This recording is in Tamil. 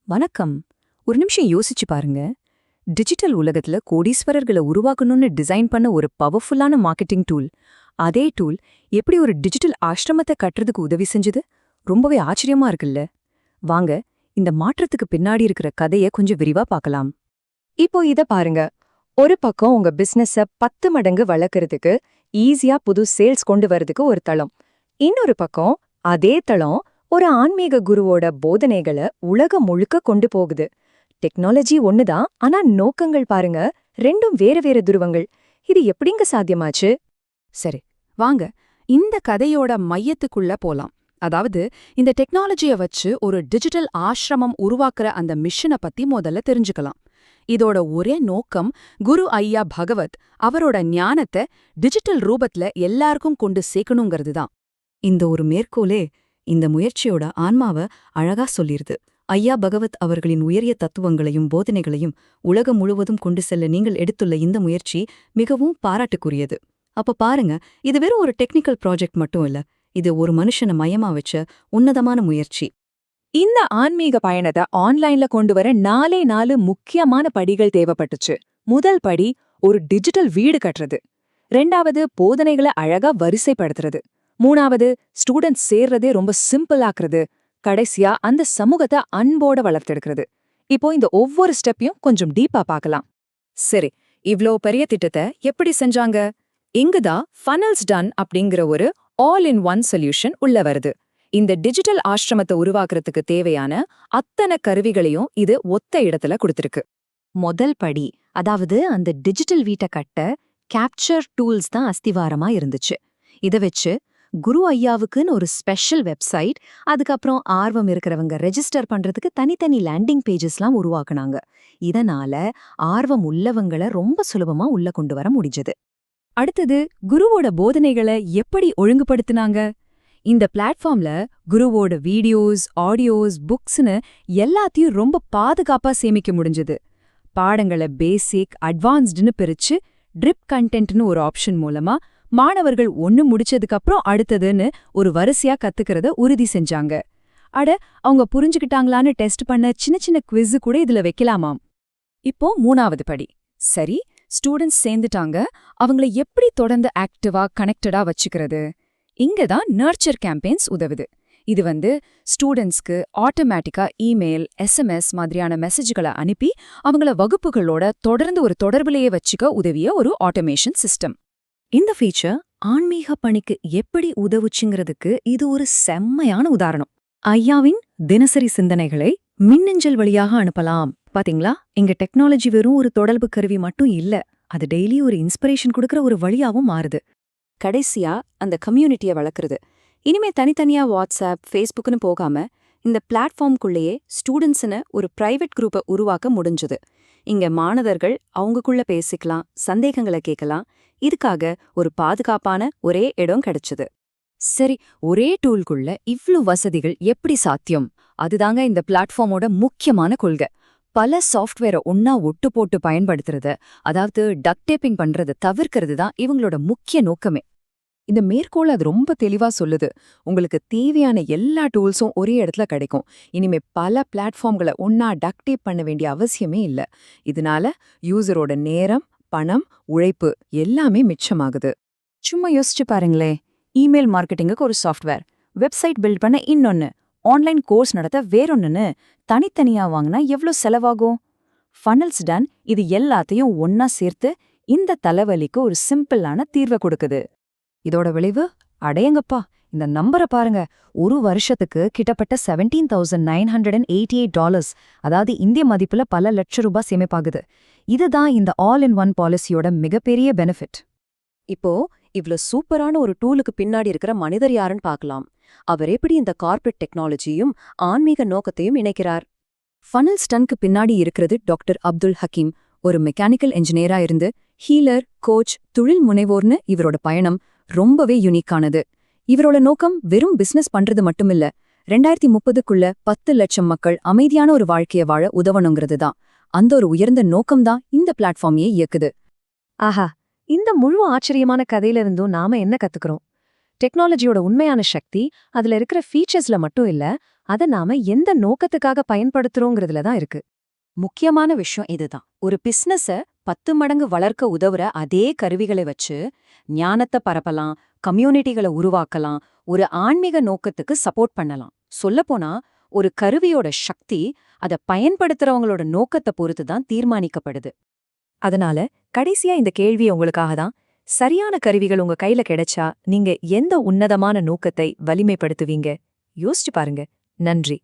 வணக்கம். ஒரு நிமிஷம் யோசிச்சு பாருங்க. டிஜிட்டல் உலகத்துல கோடீஸ்வரர்களை உருவாக்கணும்னு டிசைன் பண்ண ஒரு பவர்ஃபுல்லான மார்க்கெட்டிங் டூல். அதே டூல் எப்படி ஒரு டிஜிட்டல் ஆசிரமத்தை கட்டுறதுக்கு உதவி செஞ்சது? ரொம்பவே ஆச்சரியமா இருக்குல்ல? வாங்க, இந்த மாற்றத்துக்கு பின்னாடி இருக்கிற கதையை கொஞ்சம் விரிவா பார்க்கலாம். இப்போ இத பாருங்க. ஒரு பக்கம் உங்க பிசினஸ 10 மடங்கு வளர்க்கறதுக்கு ஈஸியா புது சேல்ஸ் கொண்டு வரதுக்கு ஒரு தளம். இன்னொரு பக்கம் அதே தளம் ஒரு ஆன்மீக குருவோட போதனைகளை உலகம் முழுக்க கொண்டு போகுது. டெக்னாலஜி ஒண்ணுதான், ஆனா நோக்கங்கள் பாருங்க, ரெண்டும் வேற வேற துருவங்கள். இது எப்படிங்க சாத்தியமாச்சு? சரி, வாங்க இந்த கதையோட மையத்துக்குள்ள போலாம். அதாவது, இந்த டெக்னாலஜிய வச்சு ஒரு டிஜிட்டல் ஆசிரமம் உருவாக்குற அந்த மிஷனை பத்தி முதல்ல தெரிஞ்சுக்கலாம். இதோட ஒரே நோக்கம் குரு ஐயா பகவத் அவரோட ஞானத்தை டிஜிட்டல் ரூபத்துல எல்லாருக்கும் கொண்டு சேர்க்கணுங்கிறது தான். இந்த ஒரு மேற்கோளே இந்த முயற்சியோட ஆன்மாவை அழகா சொல்லிருது. ஐயா பகவத் அவர்களின் உயரிய தத்துவங்களையும் போதனைகளையும் உலகம் முழுவதும் கொண்டு செல்ல நீங்கள் எடுத்துள்ள இந்த முயற்சி மிகவும் பாராட்டுக்குரியது. அப்ப பாருங்க, இது வெறும் ஒரு டெக்னிக்கல் ப்ராஜெக்ட் மட்டும் இல்ல, இது ஒரு மனுஷனை மையமா வச்ச உன்னதமான முயற்சி. இந்த ஆன்மீக பயணத்தை ஆன்லைன்ல கொண்டு வர 4 முக்கியமான படிகள் தேவைப்பட்டுச்சு. முதல் படி ஒரு டிஜிட்டல் வீடு கட்டுறது. 2வது போதனைகளை அழகா வரிசைப்படுத்துறது. 3வது ஸ்டூடெண்ட்ஸ் சேர்றதே ரொம்ப சிம்பிள் ஆக்குறது. கடைசியா அந்த சமூகத்தை அன்போட வளர்த்தெடுக்கிறது. இப்போ இந்த ஒவ்வொரு ஸ்டெப்பையும் கொஞ்சம் டீப்பா பார்க்கலாம். சரி, இவ்ளோ பெரிய திட்டத்தை எப்படி செஞ்சாங்க? இங்குதான் ஃபனல்ஸ் டன் அப்படிங்கிற ஒரு ஆல் இன் ஒன் சொல்யூஷன் உள்ள வருது. இந்த டிஜிட்டல் ஆசிரமத்தை உருவாக்குறதுக்கு தேவையான அத்தனை கருவிகளையும் இது ஒத்த இடத்துல கொடுத்திருக்கு. முதல் படி, அதாவது அந்த டிஜிட்டல் வீட்டை கட்ட கேப்சர் டூல்ஸ் தான் அஸ்திவாரமா இருந்துச்சு. இதை வச்சு குரு ஐயாவுக்குன்னு ஒரு ஸ்பெஷல் வெப்சைட், அதுக்கப்புறம் ஆர்வம் இருக்கிறவங்க ரெஜிஸ்டர் பண்றதுக்கு தனித்தனி லேண்டிங் பேஜஸ்லாம் உருவாக்குனாங்க. இதனால ஆர்வம் உள்ளவங்களை ரொம்ப சுலபமா உள்ள கொண்டு வர முடிஞ்சது. அடுத்தது, குருவோட போதனைகளை எப்படி ஒழுங்குபடுத்தினாங்க? இந்த பிளாட்ஃபார்ம்ல குருவோட வீடியோஸ், ஆடியோஸ், புக்ஸ்னு எல்லாத்தையும் ரொம்ப பாதுகாப்பா சேமிக்க முடிஞ்சது. பாடங்களை பேசிக், அட்வான்ஸ்டுன்னு பிரிச்சு ட்ரிப் கண்டென்ட்னு ஒரு ஆப்ஷன் மூலமா மாணவர்கள் ஒன்னு முடிச்சதுக்கப்புறம் அடுத்ததுன்னு ஒரு வரிசையா கத்துக்கிறத உறுதி செஞ்சாங்க. அட, அவங்க புரிஞ்சுக்கிட்டாங்களான்னு டெஸ்ட் பண்ண சின்ன சின்ன குவிஸ் கூட இதுல வைக்கலாமாம். இப்போ 3வது படி. சரி, ஸ்டூடெண்ட்ஸ் சேர்ந்துட்டாங்க, அவங்கள எப்படி தொடர்ந்து ஆக்டிவா கனெக்டடா வச்சுக்கிறது? இங்கதான் நர்ச்சர் கேம்பெயின்ஸ் உதவுது. இது ஸ்டூடெண்ட்ஸ்க்கு ஆட்டோமேட்டிக்கா இமெயில், SMS மாதிரியான மெசேஜ்களை அனுப்பி அவங்கள வகுப்புகளோட தொடர்ந்து ஒரு தொடர்பிலேயே வச்சுக்க உதவிய ஒரு ஆட்டோமேஷன் சிஸ்டம். இந்த ஃபீச்சர் ஆன்மீக பணிக்கு எப்படி உதவுச்சுங்கிறதுக்கு இது ஒரு செம்மையான உதாரணம். ஐயாவின் தினசரி சிந்தனைகளை மின்னஞ்சல் வழியாக அனுப்பலாம். பாத்தீங்களா, இங்க டெக்னாலஜி வெறும் ஒரு தொடர்பு கருவி மட்டும் இல்ல, அது டெய்லி ஒரு இன்ஸ்பிரேஷன் கொடுக்கற ஒரு வழியாவும் மாறுது. கடைசியா அந்த கம்யூனிட்டியை வளர்க்குறது. இனிமே தனித்தனியா வாட்ஸ்அப், ஃபேஸ்புக்னு போகாம இந்த பிளாட்ஃபார்ம்குள்ளேயே ஸ்டூடெண்ட்ஸ்னு ஒரு பிரைவேட் குரூப்பை உருவாக்க முடிஞ்சது. இங்க மாணவர்கள் அவங்கக்குள்ள பேசிக்கலாம், சந்தேகங்களை கேட்கலாம். இதுக்காக ஒரு பாதுகாப்பான ஒரே இடம் கிடைச்சது. சரி, ஒரே டூல்குள்ள இவ்ளோ வசதிகள் எப்படி சாத்தியம்? அதுதாங்க இந்த பிளாட்ஃபார்மோட முக்கியமான கொள்கை. பல சாஃப்ட்வேரை ஒன்னா ஒட்டு போட்டு பயன்படுத்துறது, அதாவது டக் டேப்பிங் பண்றது தவிர்க்கிறது தான் இவங்களோட முக்கிய நோக்கமே. இந்த மேற்கோள் அது ரொம்ப தெளிவா சொல்லுது. உங்களுக்கு தேவையான எல்லா டூல்ஸும் ஒரே இடத்துல கிடைக்கும். இனிமே பல பிளாட்ஃபார்ம்களை ஒன்னா டக் டேப் பண்ண வேண்டிய அவசியமே இல்ல. இதனால யூசரோட நேரம், பணம், உழைப்பு எல்லாமே மிச்சமாகுது. சும்மா யோசிச்சு பாருங்களே, இமெயில் மார்க்கெட்டிங்குக்கு ஒரு சாஃப்ட்வேர், வெப்சைட் பில்ட் பண்ண இன்னொன்னு, ஆன்லைன் கோர்ஸ் நடத்த வேறொன்னுன்னு தனித்தனியா வாங்கினா எவ்ளோ செலவாகும்? ஃபனல்ஸ் டன் இது எல்லாத்தையும் ஒன்னா சேர்த்து இந்த தலைவலிக்கு ஒரு சிம்பிளான தீர்வை கொடுக்குது. இதோட விளைவு அடையங்கப்பா, இந்த நம்பரை பாருங்க. ஒரு வருஷத்துக்கு கிட்டத்தட்ட $17,988, அதாவது இந்திய மதிப்புல பல லட்சம் ரூபாய் சேமிப்பாகுது. இதுதான் இந்த ஆல் இன் ஒன் பாலிசியோட மிகப்பெரிய பெனிஃபிட். இப்போ இவ்ளோ சூப்பரான ஒரு டூலுக்கு பின்னாடி இருக்கிற மனிதர் யாருன்னு பார்க்கலாம். அவர் எப்படி இந்த கார்ப்பரேட் டெக்னாலஜியும் ஆன்மீக நோக்கத்தையும் இணைக்கிறார்? ஃபனல்ஸ் டன்க்கு பின்னாடி இருக்கிறது டாக்டர் அப்துல் ஹக்கீம். ஒரு மெக்கானிக்கல் என்ஜினியரா இருந்து ஹீலர், கோச், தொழில் முனைவோர்னு இவரோட பயணம் ரொம்பவே யூனிக்கானது. இவரோட நோக்கம் வெறும் பிசினஸ் பண்றது மட்டுமில்ல, 2030க்குள்ள 10 லட்சம் மக்கள் அமைதியான ஒரு வாழ்க்கைய வாழ உதவணுங்கிறது தான். அந்த ஒரு உயர்ந்த நோக்கம்தான் இந்த பிளாட்ஃபார்மையே இயக்குது. ஆஹா, இந்த முழு ஆச்சரியமான கதையிலிருந்தும் நாம என்ன கத்துக்கிறோம்? டெக்னாலஜியோட உண்மையான சக்தி அதுல இருக்கிற ஃபீச்சர்ஸ்ல மட்டும் இல்ல, அத நாம எந்த நோக்கத்துக்காக பயன்படுத்துறோங்கிறதுல தான் இருக்கு. முக்கியமான விஷயம் இதுதான். ஒரு பிசினஸ 10 மடங்கு வளர்க்க உதவுற அதே கருவிகளை வச்சு ஞானத்தை பரப்பலாம், கம்யூனிட்டிகளை உருவாக்கலாம், ஒரு ஆன்மீக நோக்கத்துக்கு சப்போர்ட் பண்ணலாம். சொல்லப்போனா ஒரு கருவியோட சக்தி அத பயன்படுத்துறவங்களோட நோக்கத்தை பொறுத்து தான் தீர்மானிக்கப்படுது. அதனால கடைசியா இந்த கேள்வி உங்களுக்காக தான். சரியான கருவிகள் உங்க கையில கிடைச்சா நீங்க எந்த உன்னதமான நோக்கத்தை வலிமைப்படுத்துவீங்க? யோசிச்சு பாருங்க. நன்றி.